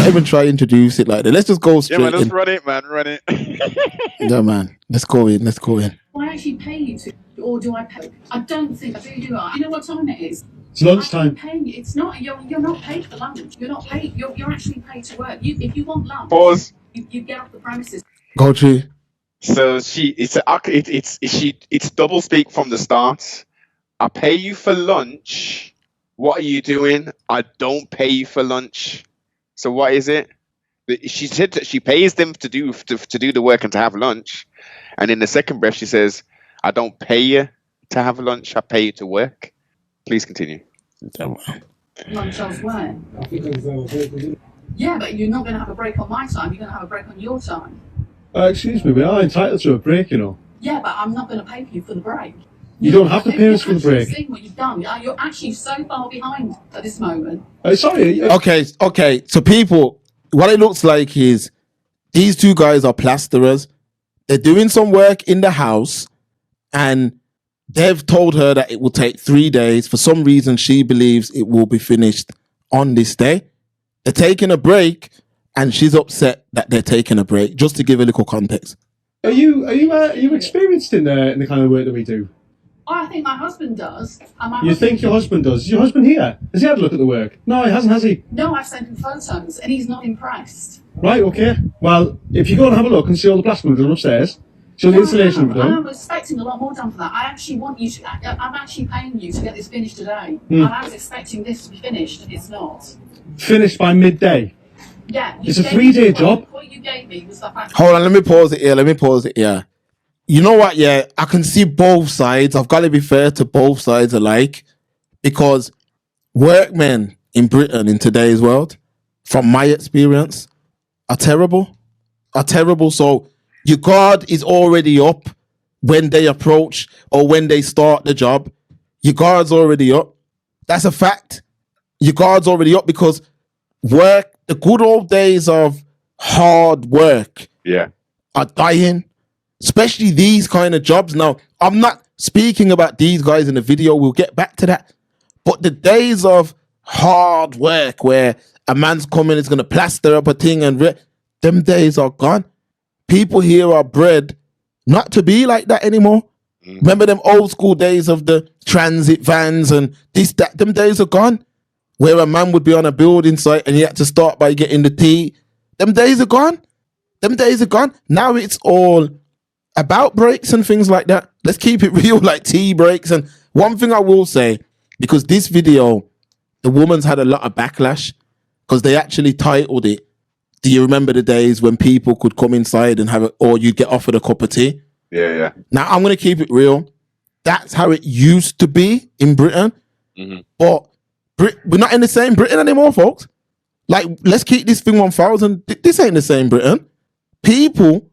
even try to introduce it like that. Let's just go straight Yeah, man, let's in. run it, man. Run it. Yeah, man. Let's go in. Let's go in. Do I actually pay you to, or do I pay? I don't think I do. You know what time it is? It's lunchtime. Paying you. It's not. You're not paid for lunch. You're not paid. You're actually paid to work. If you want lunch, Pause. you get off the premises. Go through. So it's double speak from the start. I pay you for lunch. What are you doing? I don't pay you for lunch. So what is it? She said that she pays them to do the work and to have lunch, and in the second breath she says, "I don't pay you to have lunch. I pay you to work." Please continue. Lunch elsewhere. Yeah, but you're not going to have a break on my time. You're going to have a break on your time. Excuse me, we are entitled to a break, you know. Yeah, but I'm not going to pay you for the break. You don't have to pay us for the break. Seeing what you've done. You're actually so far behind at this moment. Sorry. Okay. So people, what it looks like is these two guys are plasterers. They're doing some work in the house, and they've told her that it will take 3 days. For some reason, she believes it will be finished on this day. They're taking a break, and she's upset that they're taking a break. Just to give a little context. Are you experienced in the kind of work that we do? I think my husband does. You think your husband does? Is your husband here? Has he had a look at the work? No, he hasn't, has he? No, I've sent him photos, and he's not impressed. Right, okay. Well, if you go and have a look and see all the plastering done upstairs, see all the installation we've done. I'm expecting a lot more done for that. I actually want you to. I'm actually paying you to get this finished today. And I was expecting this to be finished, and it's not. Finished by midday. Yeah. It's a 3-day job. What you gave me was the fact. Hold on, let me pause it here. You know what? Yeah, I can see both sides. I've got to be fair to both sides alike, because workmen in Britain in today's world, from my experience, are terrible. So your guard is already up when they approach or when they start the job. Your guard's already up. That's a fact. Your guard's already up because work, the good old days of hard work, are dying. Especially these kind of jobs. Now, I'm not speaking about these guys in the video. We'll get back to that. But the days of hard work where a man's coming, is going to plaster up a thing, and them days are gone. People here are bred not to be like that anymore. Remember them old school days of the transit vans and this, that? Them days are gone. Where a man would be on a building site and he had to start by getting the tea. Them days are gone. Now it's all about breaks and things like that. Let's keep it real, like tea breaks. And one thing I will say, because this video, the woman's had a lot of backlash because they actually titled it, "Do you remember the days when people could come inside and have it, or you'd get offered a cup of tea?" Yeah. Now, I'm going to keep it real. That's how it used to be in Britain. But we're not in the same Britain anymore, folks. Like, let's keep this thing 1,000. This ain't the same Britain. People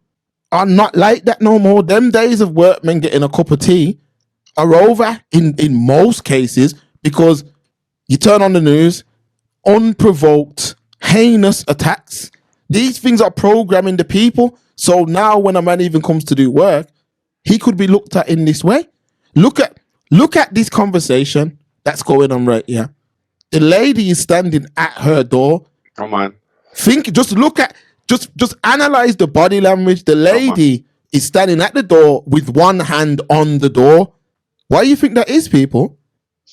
are not like that no more. Them days of workmen getting a cup of tea are over in most cases, because you turn on the news, unprovoked, heinous attacks. These things are programming the people. So now when a man even comes to do work, he could be looked at in this way. Look at this conversation that's going on right here. The lady is standing at her door. Come on. Just analyze the body language. The lady is standing at the door with one hand on the door. Why do you think that is, people?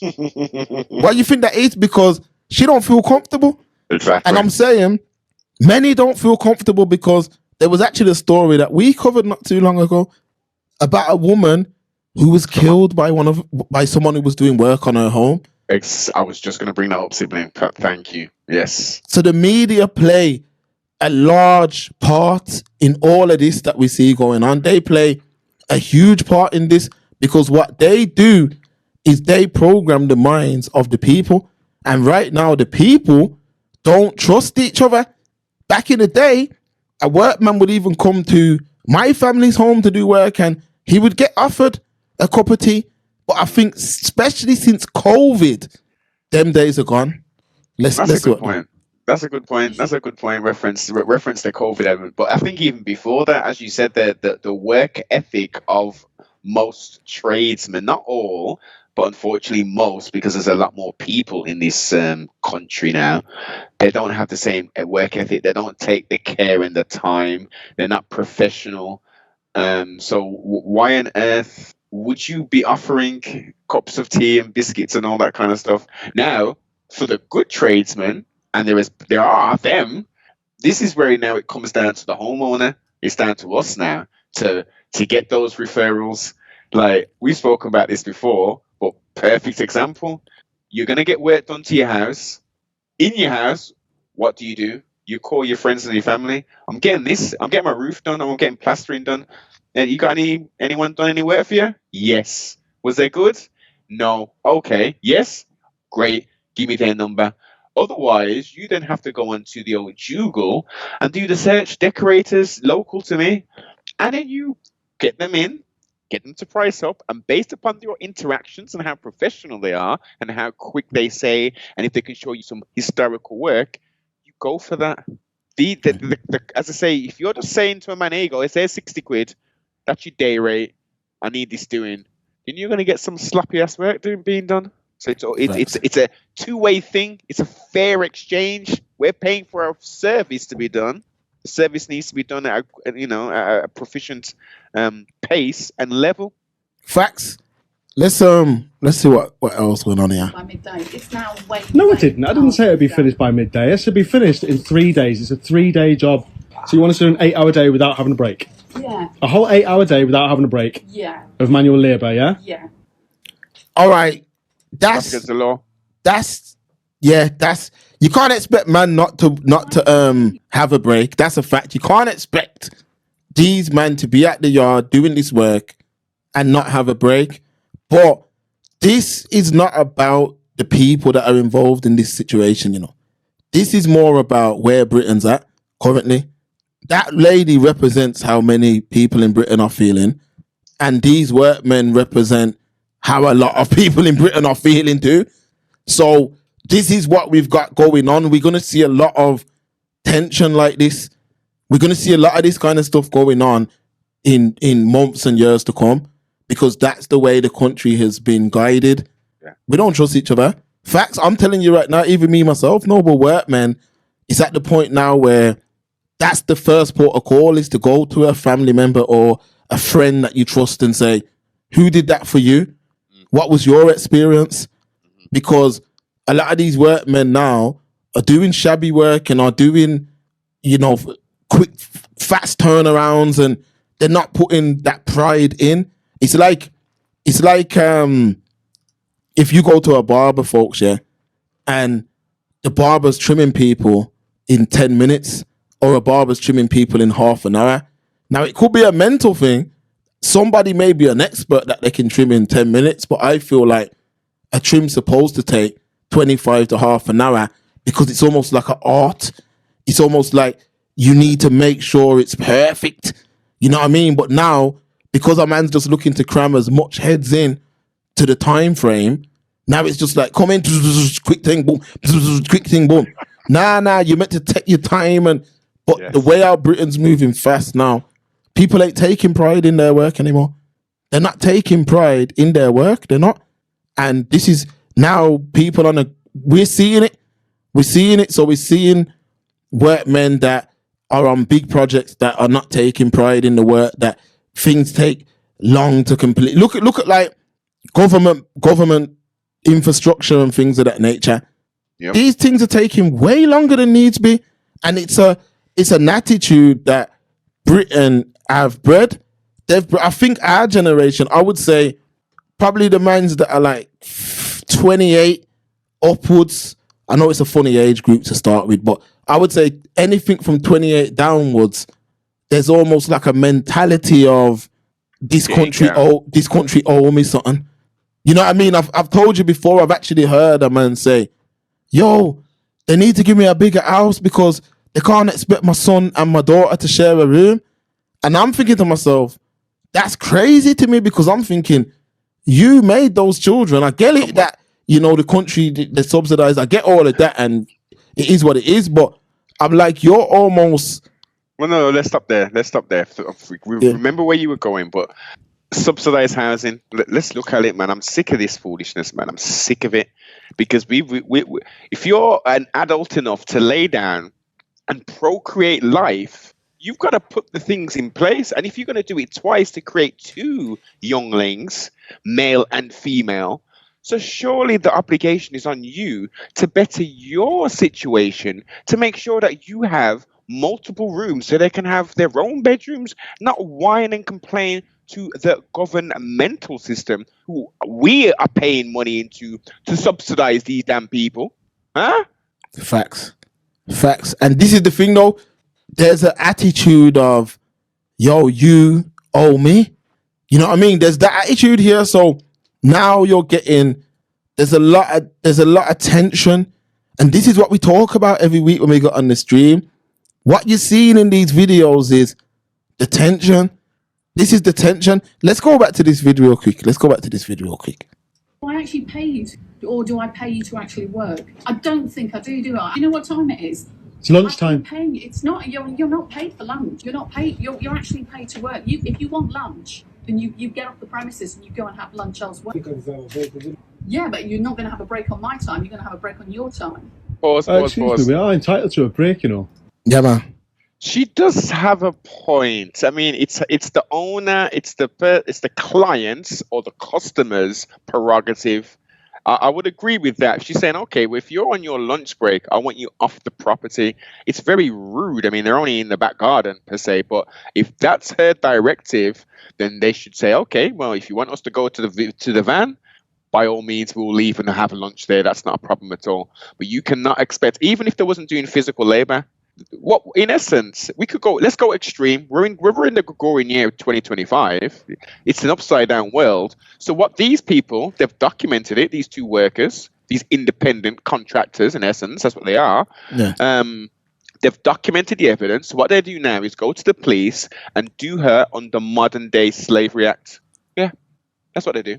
Why do you think that is? Because she don't feel comfortable. Exactly. And I'm saying many don't feel comfortable, because there was actually a story that we covered not too long ago about a woman who was killed by someone who was doing work on her home. I was just going to bring that up, sibling. Thank you. Yes. So the media play a large part in all of this that we see going on. They play a huge part in this, because what they do is they program the minds of the people. And right now, the people don't trust each other. Back in the day, a workman would even come to my family's home to do work, and he would get offered a cup of tea. But I think, especially since COVID, them days are gone. That's a good point. That's a good point. Reference the COVID element. But I think even before that, as you said, the work ethic of most tradesmen, not all, But unfortunately, most, because there's a lot more people in this country now, they don't have the same work ethic. They don't take the care and the time. They're not professional. So why on earth would you be offering cups of tea and biscuits and all that kind of stuff? Now, for the good tradesmen, and there are them, this is where now it comes down to the homeowner. It's down to us now to get those referrals. Like, we've spoken about this before, but perfect example. You're going to get work done to your house. In your house, what do? You call your friends and your family. I'm getting my roof done, or I'm getting plastering done. And you got anyone done any work for you? Yes. Was they good? No. Okay. Yes. Great. Give me their number. Otherwise, you then have to go onto the old Google and do the search, decorators local to me, and then you get them to price up, and based upon your interactions and how professional they are and how quick they say, and if they can show you some historical work, you go for that. As I say, if you're just saying to a man, "Hey, go, it's 60 quid, that's your day rate, I need this doing," then you're going to get some sloppy ass work being done. So it's a two-way thing. It's a fair exchange. We're paying for our service to be done. The service needs to be done at a proficient pace and level. Facts. Let's see what else went on here. By midday. It's now way No, I late. didn't. I didn't say it'd be finished by midday. I said it'd be finished in 3 days. It's a 3-day job. So you want us to do an 8-hour day without having a break? Yeah. A whole 8-hour day without having a break Yeah. of manual labour, yeah? Yeah. All right, That's against the law. that's you can't expect man not to have a break. That's a fact. You can't expect these men to be at the yard doing this work and not have a break. But this is not about the people that are involved in this situation, you know. This is more about where Britain's at currently. That lady represents how many people in Britain are feeling, and these workmen represent how a lot of people in Britain are feeling too. So this is what we've got going on. We're going to see a lot of tension like this. We're going to see a lot of this kind of stuff going on in months and years to come, because that's the way the country has been guided. Yeah. We don't trust each other. Facts, I'm telling you right now, even me myself, noble workman, is at the point now where that's the first port of call, is to go to a family member or a friend that you trust and say, who did that for you? What was your experience? Because a lot of these workmen now are doing shabby work and are doing, quick, fast turnarounds, and they're not putting that pride in. It's like if you go to a barber, folks, yeah, and the barber's trimming people in 10 minutes, or a barber's trimming people in half an hour. Now, it could be a mental thing. Somebody may be an expert that they can trim in 10 minutes, but I feel like a trim's supposed to take 25 to half an hour, because it's almost like an art. It's almost like you need to make sure it's perfect. You know what I mean? But now, because a man's just looking to cram as much heads in to the time frame, now it's just like, come in, quick thing, boom, quick thing, boom. Nah, you're meant to take your time. But Yes. the way our Britain's moving fast now, people ain't taking pride in their work anymore. They're not taking pride in their work. They're not. And this is now people we're seeing it. We're seeing it. So we're seeing workmen that are on big projects that are not taking pride in the work, that things take long to complete. Look at like government infrastructure and things of that nature. Yep. These things are taking way longer than needs be. And it's an attitude that Britain have bred. I think our generation, I would say, probably the mans that are like 28 upwards. I know it's a funny age group to start with, but I would say anything from 28 downwards, there's almost like a mentality of this country owe me something. You know what I mean? I've told you before, I've actually heard a man say, yo, they need to give me a bigger house because they can't expect my son and my daughter to share a room. And I'm thinking to myself, that's crazy to me, because I'm thinking, you made those children. I get it that, the country, they subsidize. I get all of that, and it is what it is. But I'm like, you're almost... Well, no, let's stop there. Remember where you were going, but Subsidized housing. Let's look at it, man. I'm sick of this foolishness, man. I'm sick of it because if you're an adult enough to lay down and procreate life, you've got to put the things in place. And if you're going to do it twice to create two younglings, male and female, so surely the obligation is on you to better your situation, to make sure that you have multiple rooms so they can have their own bedrooms, not whine and complain to the governmental system who we are paying money into to subsidize these damn people. Huh? Facts. And this is the thing though, there's an attitude of, yo, you owe me. You know what I mean? There's that attitude here. So now you're getting, there's a lot of tension. And this is what we talk about every week when we go on the stream. What you're seeing in these videos is the tension. This is the tension. Let's go back to this video real quick. Do I actually pay you or do I pay you to actually work? I don't think I do I? You know what time it is? It's lunchtime. I'm paying you. It's not, you're not paid for lunch. You're not paid, you're actually paid to work. If you want lunch, then you get off the premises and you go and have lunch elsewhere. Yeah, but you're not going to have a break on my time. You're going to have a break on your time. Pause. Excuse me, we are entitled to a break, you know. Yeah, man. She does have a point. I mean, it's the owner, it's the client's or the customer's prerogative. I would agree with that. She's saying, okay, well, if you're on your lunch break, I want you off the property. It's very rude. I mean, they're only in the back garden per se, but if that's her directive, then they should say, okay, well, if you want us to go to the van, by all means, we'll leave and have lunch there. That's not a problem at all. But you cannot expect, even if they wasn't doing physical labor, what in essence we could go. Let's go extreme. We're in the Gregorian year 2025. It's an upside down world. So what these people, they've documented it. These two workers, these independent contractors, in essence, that's what they are. Yeah. They've documented the evidence. So what they do now is go to the police and do her under modern day slavery act. Yeah, that's what they do.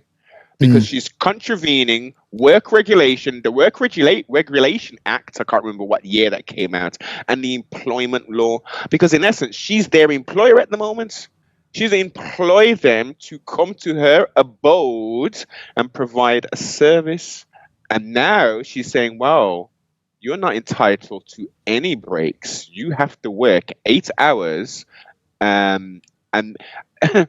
Because she's contravening work regulation, the Work Regulation Act, I can't remember what year that came out, and the employment law. Because in essence, she's their employer at the moment. She's employed them to come to her abode and provide a service. And now she's saying, well, you're not entitled to any breaks. You have to work 8 hours and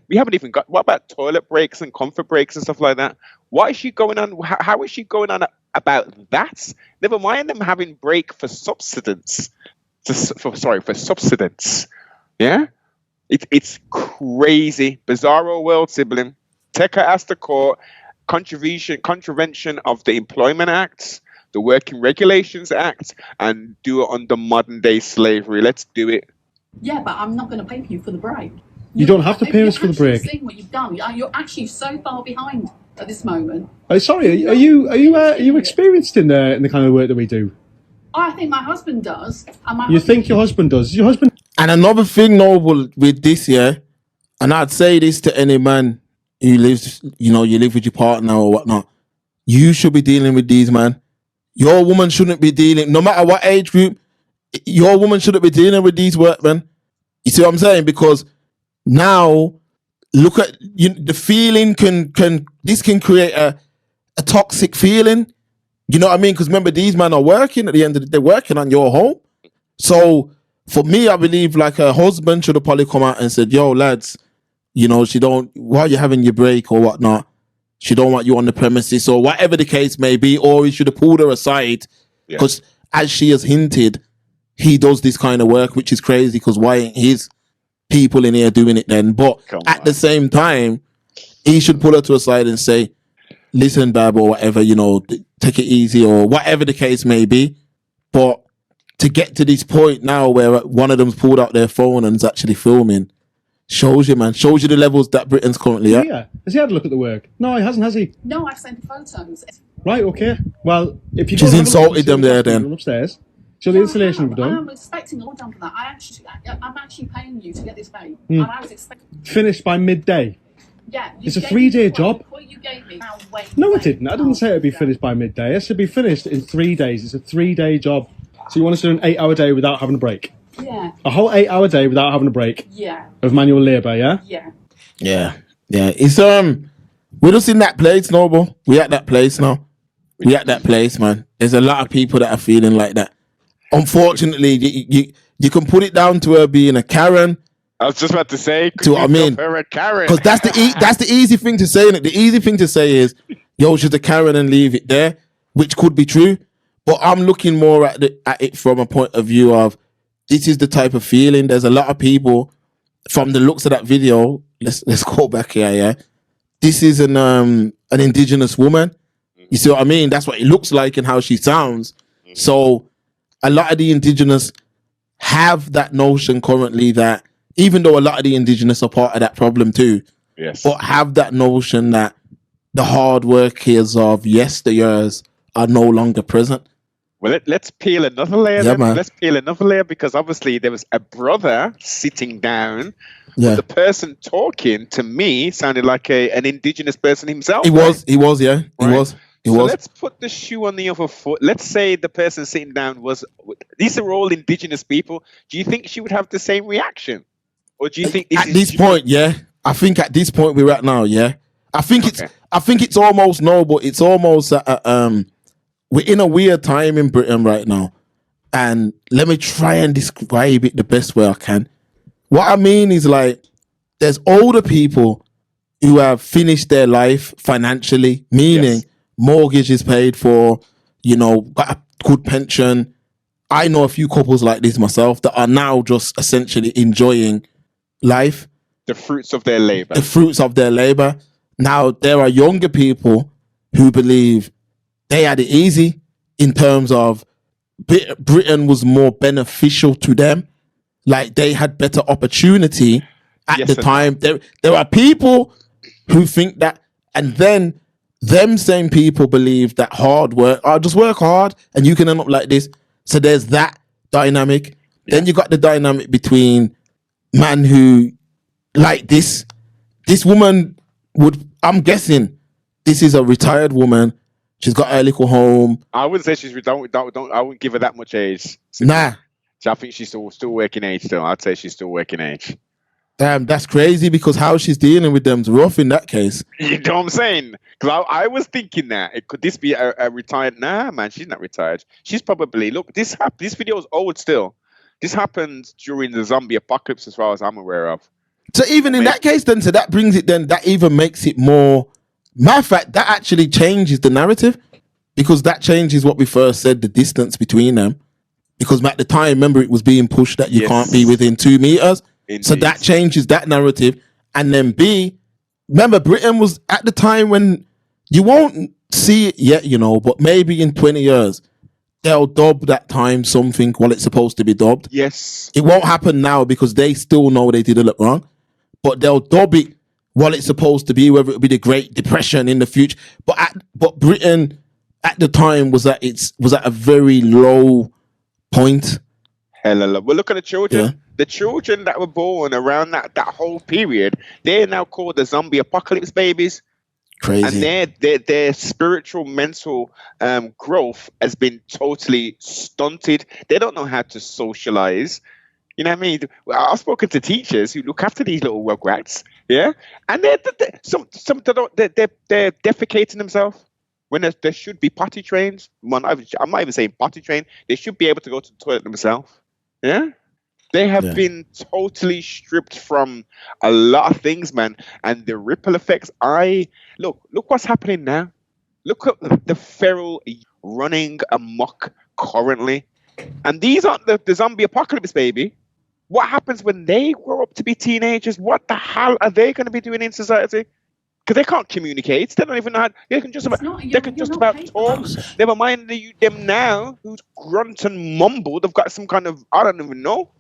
we haven't even got, what about toilet breaks and comfort breaks and stuff like that? What is she going on? How is she going on about that? Never mind them having break for subsistence. For subsistence. Yeah? It's crazy. Bizarro world, sibling. Take her ass to court. Contravention of the Employment Act, the Working Regulations Act, and do it under modern day slavery. Let's do it. Yeah, but I'm not going to pay you for the break. You don't have to pay us for the break. Seeing what you've done, you're actually so far behind at this moment. Sorry, are you experienced in the kind of work that we do? I think my husband does. And you think your husband does? Is your husband? And another thing, Noble, with this, yeah, and I'd say this to any man who lives, you live with your partner or whatnot, you should be dealing with these, man. Your woman shouldn't be dealing, no matter what age group, your woman shouldn't be dealing with these workmen. You see what I'm saying? Because now, look at the feeling can create a toxic feeling. You know what I mean? Because remember, these men are working at the end of the day, working on your home. So for me, I believe like a husband should have probably come out and said, "Yo, lads, she don't, while you're having your break or whatnot, she don't want you on the premises or whatever the case may be," or he should have pulled her aside because, as she has hinted, he does this kind of work, which is crazy. Because why ain't his people in here doing it then? But at the same time, he should pull her to a side and say, "Listen, Bab," or whatever, take it easy or whatever the case may be. But to get to this point now where one of them's pulled out their phone and is actually filming, shows you the levels that Britain's currently at. Yeah. Has he had a look at the work? No, he hasn't, has he? No, I've sent photos. Right, okay. Well, if you She's insulted them there then. Upstairs. So the installation we've done. I'm expecting all done for that. I'm actually paying you to get this paid. And I was expecting finished by midday. Yeah. It's a 3-day job. What you gave me. No, it didn't. I didn't say it'd be finished by midday. It should be finished in 3 days. It's a 3-day job. So you want us to do an 8-hour day without having a break? Yeah. A whole 8-hour day without having a break? Yeah. Of manual labour, yeah? Yeah. Yeah. Yeah, it's we're just in that place, Noble. We at that place now. We at that place, man. There's a lot of people that are feeling like that. Unfortunately, you can put it down to her being a Karen. I was just about to say, To what I mean, her a Karen? because that's the easy thing to say. The easy thing to say is, "Yo, she's a Karen," and leave it there, which could be true. But I'm looking more at it from a point of view of this is the type of feeling. There's a lot of people from the looks of that video. Let's go back here. Yeah, this is an indigenous woman. You see what I mean? That's what it looks like and how she sounds. So a lot of the indigenous have that notion currently that even though a lot of the indigenous are part of that problem too, Yes. but have that notion that the hard workers of yesteryears are no longer present. Well, let's peel another layer. Yeah, then. man. Let's peel another layer because obviously there was a brother sitting down. Yeah, The person talking to me sounded like an indigenous person himself. he right? was, yeah, he Right. was, he So was. let's put the shoe on the other foot. Let's say the person sitting down was. These are all indigenous people. Do you think she would have the same reaction, or do you think At this point, yeah, I think at this point we're at now, yeah. I think Okay. it's almost noble. It's almost we're in a weird time in Britain right now, and let me try and describe it the best way I can. What I mean is like there's older people who have finished their life financially, meaning Yes. mortgage is paid for, got a good pension. I know a few couples like this myself that are now just essentially enjoying life, the fruits of their labor? the fruits of their labor. Now there are younger people who believe they had it easy in terms of Britain was more beneficial to them. Like they had better opportunity at Yes the and time. There are people who think that, and then them same people believe that hard work, just work hard and you can end up like this. So there's that dynamic. Then you got the dynamic between man who like this woman would, I'm guessing this is a retired woman. She's got her little home. I wouldn't say she's don't. I wouldn't give her that much age. Nah, So I think she's still working age. Still, I'd say she's still working age. damn, that's crazy because how she's dealing with them's rough in that case. You know what I'm saying? Because I was thinking that could this be a retired? Nah, man, she's not retired. She's probably this video is old still. This happened during the zombie apocalypse, as far as I'm aware of. So even in that case, then, so that brings it, then that even makes it more. Matter of fact, that actually changes the narrative because that changes what we first said, the distance between them. Because at the time, remember, it was being pushed that you Yes. can't be within 2 meters. So Indeed. that changes that narrative. And then B, remember, Britain was at the time when you won't see it yet, but maybe in 20 years, they'll dub that time something while it's supposed to be dubbed. Yes. It won't happen now because they still know they did a lot wrong, but they'll dub it while it's supposed to be, whether it be the Great Depression in the future. But Britain at the time was at a very low point. Hella love. Well, look at the children. Yeah. The children that were born around that whole period, they're now called the zombie apocalypse babies. Crazy. And their spiritual, mental growth has been totally stunted. They don't know how to socialize. You know what I mean? I've spoken to teachers who look after these little rugrats, yeah, and they're defecating themselves when there should be potty trains. I'm not even saying potty train. They should be able to go to the toilet themselves. Yeah. They have been totally stripped from a lot of things, man. And the ripple effects, look what's happening now. Look at the feral running amok currently. And these aren't the zombie apocalypse, baby. What happens when they grow up to be teenagers? What the hell are they going to be doing in society? Because they can't communicate. They don't even know how. They can just about talk. Never mind them now who's grunt and mumble. They've got some kind of, I don't even know.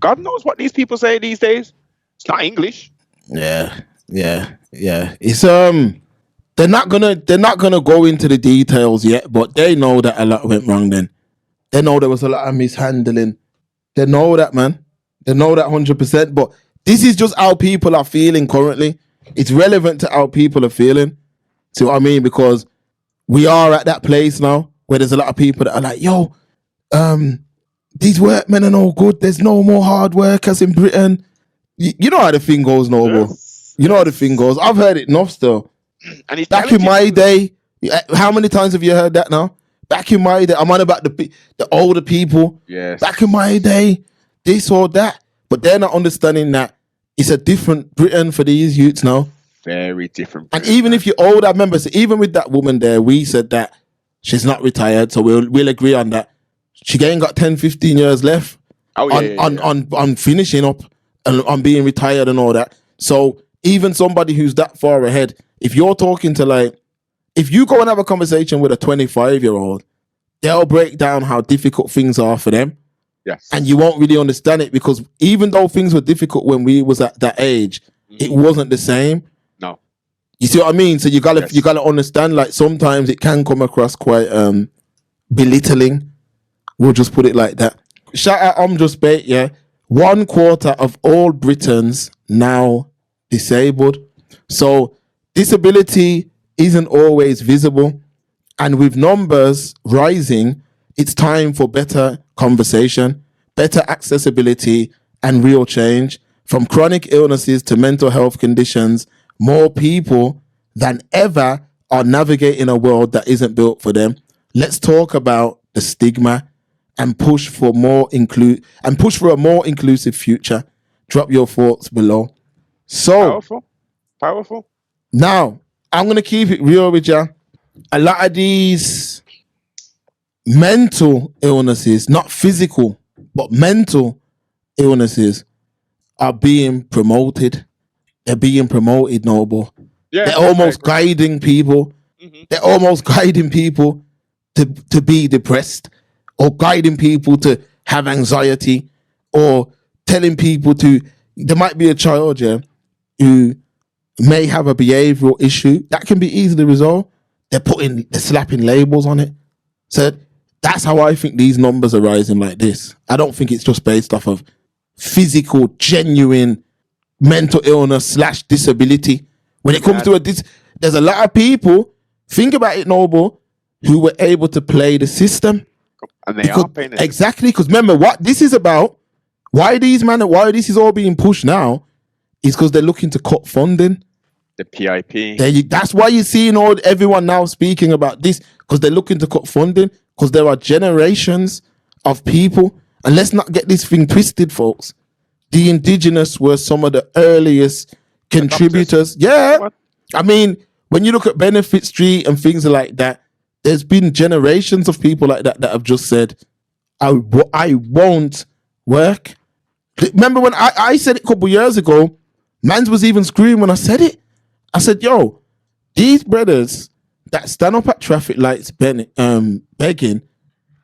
God knows what these people say these days. It's not English. Yeah. It's they're not gonna go into the details yet, but they know that a lot went wrong. Then they know there was a lot of mishandling. They know that, man. They know that 100%. But this is just how people are feeling currently. It's relevant to how people are feeling. See what I mean? Because we are at that place now where there's a lot of people that are like, yo, these workmen are no good. There's no more hard workers in Britain. You know how the thing goes, Noble. You know how the thing goes. I've heard it enough still. And he's Back in challenging my them. day, how many times have you heard that now? Back in my day, I'm on about the older people. Yes. Back in my day, this or that. But they're not understanding that it's a different Britain for these youths now. Very different. And even if you're old, I remember, so even with that woman there, we said that she's not retired, so we'll agree on that. She ain't got 10, 15 years left on finishing up and on being retired and all that. So even somebody who's that far ahead, if you're talking to like, if you go and have a conversation with a 25-year-old, they'll break down how difficult things are for them. Yes. And you won't really understand it because even though things were difficult when we was at that age, it wasn't the same. No. You see what I mean? So you gotta understand, like, sometimes it can come across quite belittling. We'll just put it like that. Shout out Just Bait, yeah. 1/4 of all Britons now disabled. So disability isn't always visible. And with numbers rising, it's time for better conversation, better accessibility, and real change. From chronic illnesses to mental health conditions, more people than ever are navigating a world that isn't built for them. Let's talk about the stigma and push for a more inclusive future. Drop your thoughts below. So Powerful. now I'm gonna keep it real with you. A lot of these mental illnesses, not physical, but mental illnesses, are being promoted. They're being promoted, Noble. Yeah, They're almost guiding people. They're almost guiding people to be depressed, or guiding people to have anxiety, or telling people to. There might be a child, yeah, who may have a behavioral issue that can be easily resolved. They're slapping labels on it. So that's how I think these numbers are rising like this. I don't think it's just based off of physical, genuine mental illness / disability. When it comes to there's a lot of people, think about it, Noble, who were able to play the system. And they are playing it. Exactly, because remember what this is about. Why this is all being pushed now is because they're looking to cut funding. The PIP. That's why you're seeing everyone now speaking about this, because they're looking to cut funding, because there are generations of people. And let's not get this thing twisted, folks. The indigenous were some of the earliest contributors. Yeah. I mean, when you look at Benefit Street and things like that, there's been generations of people like that have just said, I won't work. Remember when I said it a couple years ago, mans was even screaming when I said it. I said, yo, these brothers that stand up at traffic lights begging,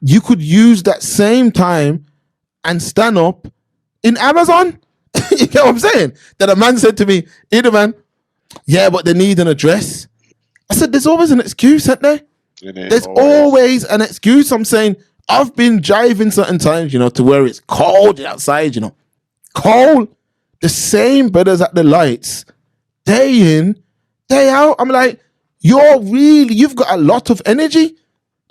you could use that same time and stand up in Amazon. You get what I'm saying? That a man said to me, either man, yeah, but they need an address. I said, there's always an excuse, isn't there? There's always an excuse. I'm saying, I've been driving certain times, to where it's cold outside, cold. The same brothers at the lights, day in, day out. I'm like, you've got a lot of energy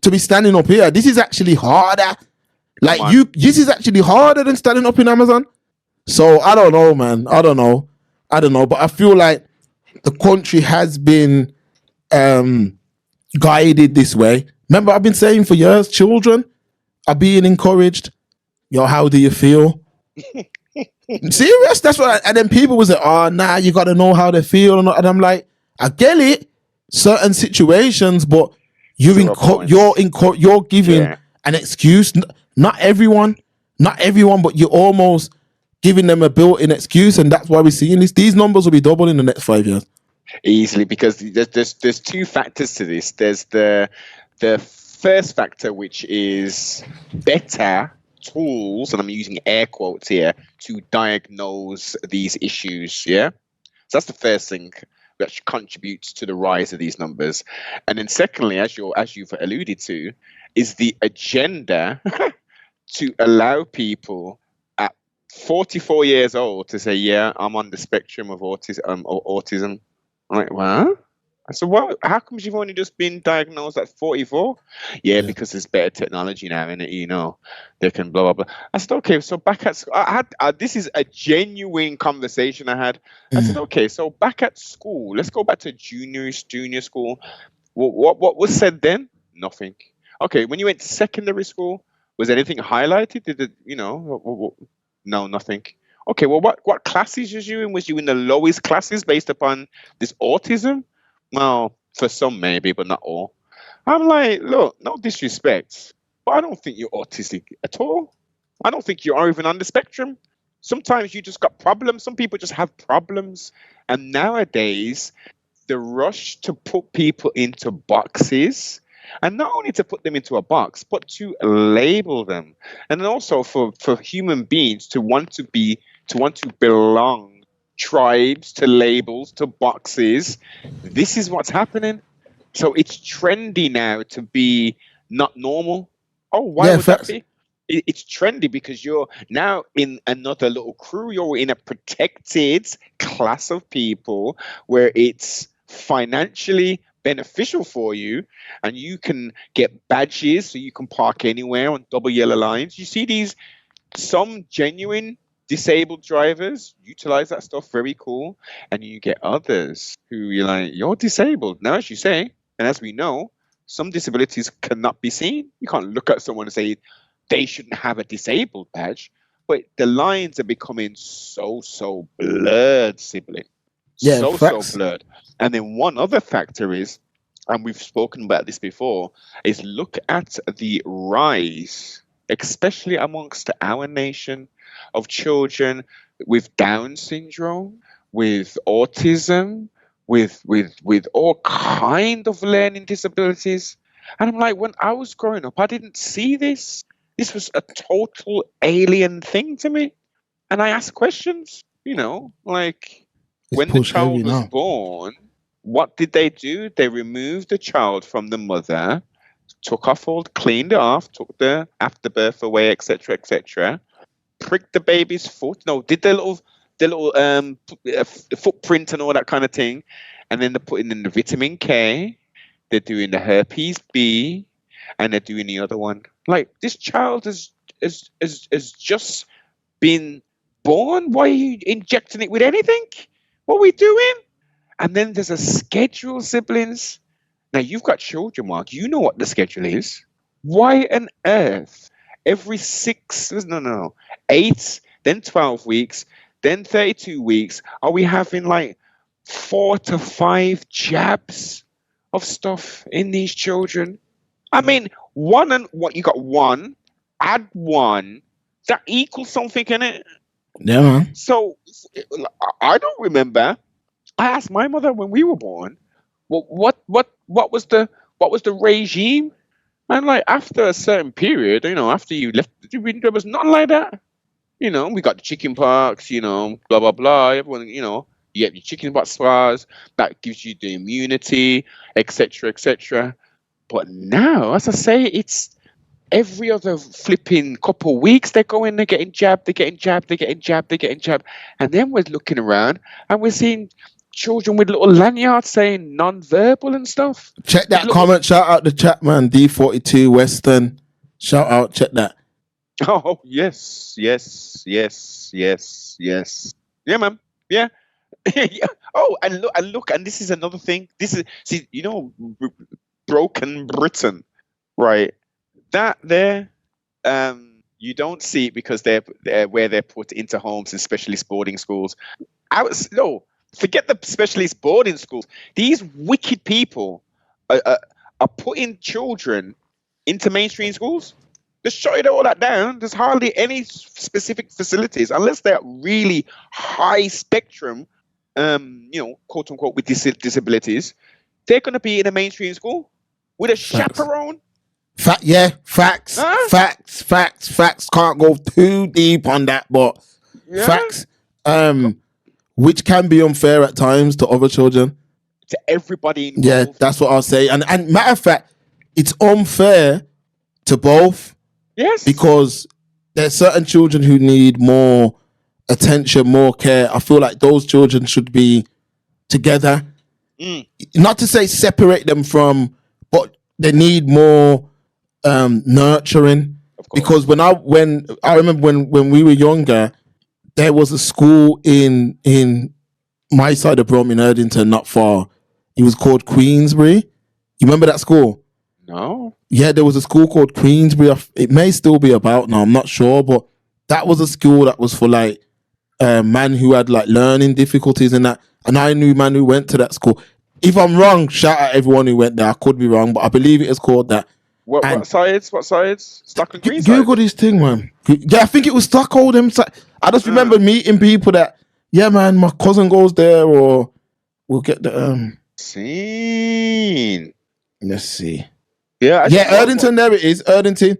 to be standing up here. This is actually harder. This is actually harder than standing up in Amazon. So I don't know, man. I don't know. But I feel like the country has been guided this way. Remember, I've been saying for years, children are being encouraged. Yo, how do you feel? Serious? That's what. And then people was like, "Oh, nah, you got to know how they feel." And I'm like, I get it, certain situations, but you're giving an excuse. Not everyone, but you're almost giving them a built-in excuse, and that's why we're seeing this. These numbers will be double in the next 5 years. Easily, because there's two factors to this. There's the first factor, which is better tools, and I'm using air quotes here, to diagnose these issues. Yeah, so that's the first thing that contributes to the rise of these numbers. And then secondly, as you've alluded to, is the agenda to allow people at 44 years old to say, yeah, I'm on the spectrum of autism. I'm like, what? So how come you've only just been diagnosed at 44? Yeah, because there's better technology now, and they can blah blah blah. I said, okay, so back at school, this is a genuine conversation I had. I said, okay, so back at school, let's go back to junior school. What was said then? Nothing. Okay, when you went to secondary school, was anything highlighted? Did it, no, nothing. Okay, well, what classes was you in? Was you in the lowest classes based upon this autism? Well, for some maybe, but not all. I'm like, look, no disrespect, but I don't think you're autistic at all. I don't think you are even on the spectrum. Sometimes you just got problems. Some people just have problems. And nowadays, the rush to put people into boxes, and not only to put them into a box, but to label them, and also for human beings to want to belong, tribes to labels, to boxes. This is what's happening. So it's trendy now to be not normal. Oh, why would that be? It's trendy because you're now in another little crew. You're in a protected class of people where it's financially beneficial for you, and you can get badges so you can park anywhere on double yellow lines. You see some genuine disabled drivers utilize that stuff, very cool, and you get others who you're disabled. Now, as you say, and as we know, some disabilities cannot be seen. You can't look at someone and say they shouldn't have a disabled badge, but the lines are becoming so blurred, sibling. So blurred. And then one other factor is, and we've spoken about this before, is look at the rise, especially amongst our nation, of children with Down syndrome, with autism, with all kind of learning disabilities. And I'm like, when I was growing up, I didn't see this. This was a total alien thing to me. And I asked questions, like, when the child was born, what did they do? They removed the child from the mother, cleaned it off, took the afterbirth away, etc., pricked the baby's foot. No, did the little footprint and all that kind of thing, and then they're putting in the vitamin K. They're doing the herpes B, and they're doing the other one. Like, this child has just been born. Why are you injecting it with anything? What are we doing? And then there's a schedule, siblings. Now, you've got children, Mark. You know what the schedule is. Why on earth every 8, then 12 weeks, then 32 weeks, are we having like 4 to 5 jabs of stuff in these children? I mean, you got one, add one, that equals something, innit? Yeah, man. So I don't remember. I asked my mother when we were born, what was the regime? And like, after a certain period, after you left, there was nothing like that. We got the chicken pox, blah blah blah. Everyone, you get your chicken pox scars, that gives you the immunity, etc., etc. But now, as I say, it's every other flipping couple of weeks they're getting jabbed, and then we're looking around and we're seeing children with little lanyards saying non-verbal and stuff. Check that comment. Shout out the chat, man. D42 Western. Shout out. Check that. Oh, yes. Yeah, man. Yeah. Oh, and look, and this is another thing. Broken Britain, right? That there, you don't see it because they're where they're put into homes and specialist boarding schools. Forget the specialist boarding schools. These wicked people are putting children into mainstream schools. Just shut all that down. There's hardly any specific facilities unless they're really high spectrum, quote unquote, with disabilities. They're going to be in a mainstream school with a chaperone. Facts. Huh? Facts. Can't go too deep on that, but facts. Which can be unfair at times to other children. To everybody involved. Yeah, that's what I'll say. And matter of fact, it's unfair to both. Yes. Because there's certain children who need more attention, more care. I feel like those children should be together. Not to say separate them from, but they need more nurturing. Of course. Because when I remember when we were younger, there was a school in my side of Brom in Erdington, not far. It was called Queensbury. You remember that school? No. Yeah, there was a school called Queensbury. It may still be about now, I'm not sure, but that was a school that was for like man who had like learning difficulties and that. And I knew man who went to that school. If I'm wrong, shout out everyone who went there. I could be wrong, but I believe it is called that. What sides? What sides? Stock and Green Google sides? this thing, man. Yeah, I think it was Stockholm. I just remember meeting people that, yeah, man, my cousin goes there, or we'll get the Scene. Let's see. Yeah. Erdington. There it is, Erdington.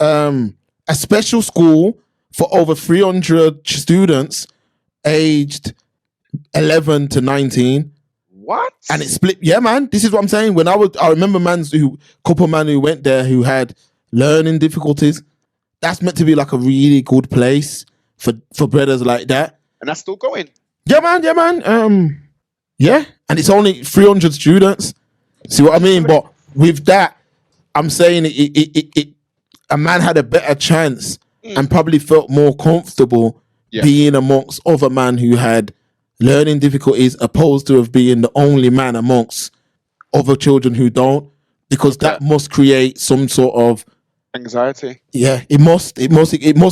A special school for over 300 students, aged 11 to 19. What? And it split. Yeah, man. This is what I'm saying. When I remember couple man who went there who had learning difficulties. That's meant to be like a really good place for brothers like that. And that's still going. Yeah, man. Yeah. And it's only 300 students. See what I mean? But with that, I'm saying a man had a better chance and probably felt more comfortable being amongst other men who had learning difficulties, opposed to of being the only man amongst other children who don't, because that must create some sort of anxiety. Yeah, it must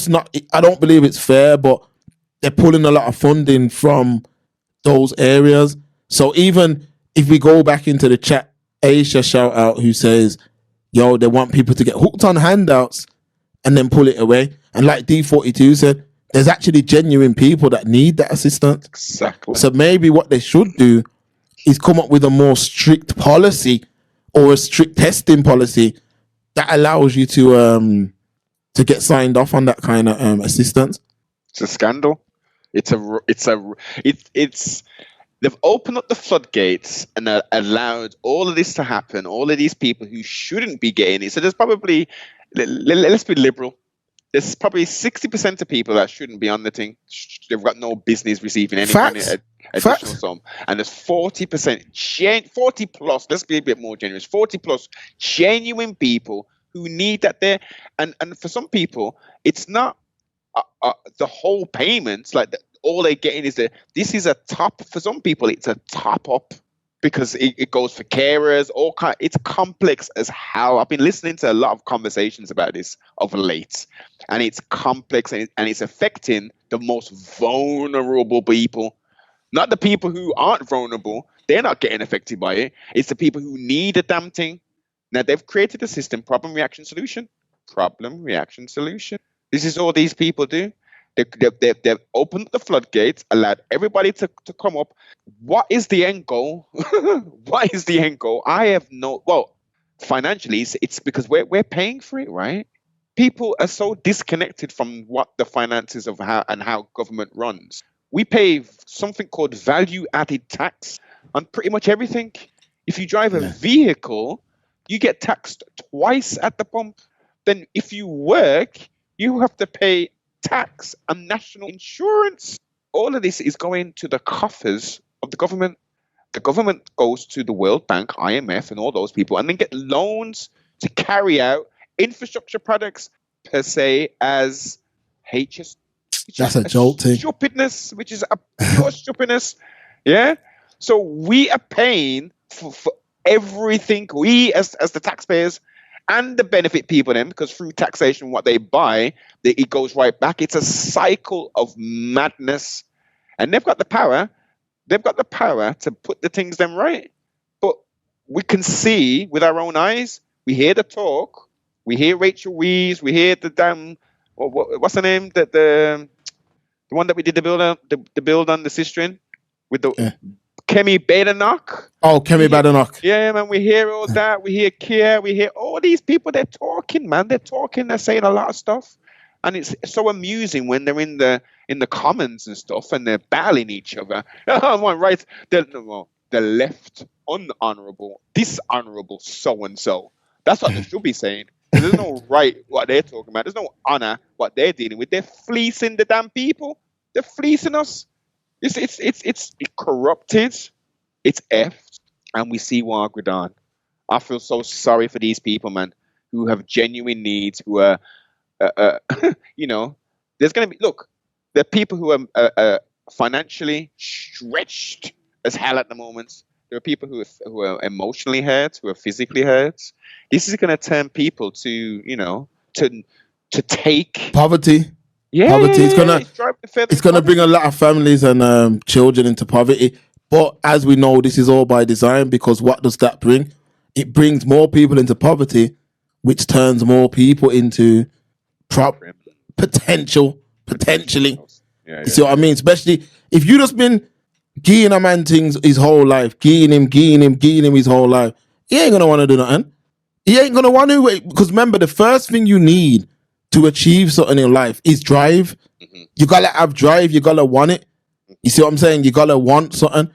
not. I don't believe it's fair, but they're pulling a lot of funding from those areas. So even if we go back into the chat, Aisha shout out who says, yo, they want people to get hooked on handouts and then pull it away. And like D42 said, there's actually genuine people that need that assistance. Exactly. So maybe what they should do is come up with a more strict policy or a strict testing policy that allows you to get signed off on that kind of assistance. It's a scandal. They've opened up the floodgates and allowed all of this to happen. All of these people who shouldn't be getting it. So there's probably, let's be liberal. There's probably 60% of people that shouldn't be on the thing. They've got no business receiving any kind of additional sum. And there's 40%, 40 plus, let's be a bit more generous, 40 plus genuine people who need that there. And for some people, it's not the whole payments, like all they're getting is this is a top. For some people, it's a top up because it goes for carers, it's complex as hell. I've been listening to a lot of conversations about this of late, and it's complex and it's affecting the most vulnerable people. Not the people who aren't vulnerable, they're not getting affected by it. It's the people who need a damn thing. Now they've created a system, problem, reaction, solution. This is all these people do. They've opened the floodgates, allowed everybody to come up. What is the end goal? What is the end goal? I have financially, it's because we're paying for it, right? People are so disconnected from what the finances of how government runs. We pay something called value-added tax on pretty much everything. If you drive a vehicle, you get taxed twice at the pump. Then if you work, you have to pay tax and national insurance. All of this is going to the coffers of the government. The government goes to the World Bank, IMF, and all those people, and then get loans to carry out infrastructure projects per se as HS. That's a jolt thing. Stupidness, which is a pure stupidness. Yeah. So we are paying for everything. We as the taxpayers. And the benefit people then, because through taxation, what they buy, it goes right back. It's a cycle of madness. And they've got the power. They've got the power to put the things them right. But we can see with our own eyes. We hear the talk. We hear Rachel Reeves. We hear the damn, what's her name? The one that we did the build on the Sistren with the Kemi Badenoch. Oh, Kemi Badenoch. Yeah, man, we hear all that. We hear Kia. We hear all these people. They're talking, man. They're talking. They're saying a lot of stuff. And it's so amusing when they're in the comments and stuff and they're battling each other. Right. The left, unhonorable, dishonorable, so-and-so. That's what they should be saying. There's no right what they're talking about. There's no honor what they're dealing with. They're fleecing the damn people. They're fleecing us. It's corrupted. It's effed. and we see war go down. I feel so sorry for these people, man, who have genuine needs, who are, you know, there's going to be, look, there are people who are financially stretched as hell at the moment. There are people who are emotionally hurt, who are physically hurt. This is going to turn people to, you know, to take Poverty. poverty. It's gonna driving further it's gonna bring a lot of families and children into poverty. But as we know, this is all by design, because what does that bring? It brings more people into poverty, which turns more people into potentially. Yeah, You see what I mean? Especially if you just been geeing a man things his whole life, geeing him his whole life, he ain't gonna want to do nothing. He ain't gonna want to, because remember, the first thing you need to achieve something in life is drive. Mhm. You gotta have drive. You gotta want it. You see what I'm saying? You gotta want something.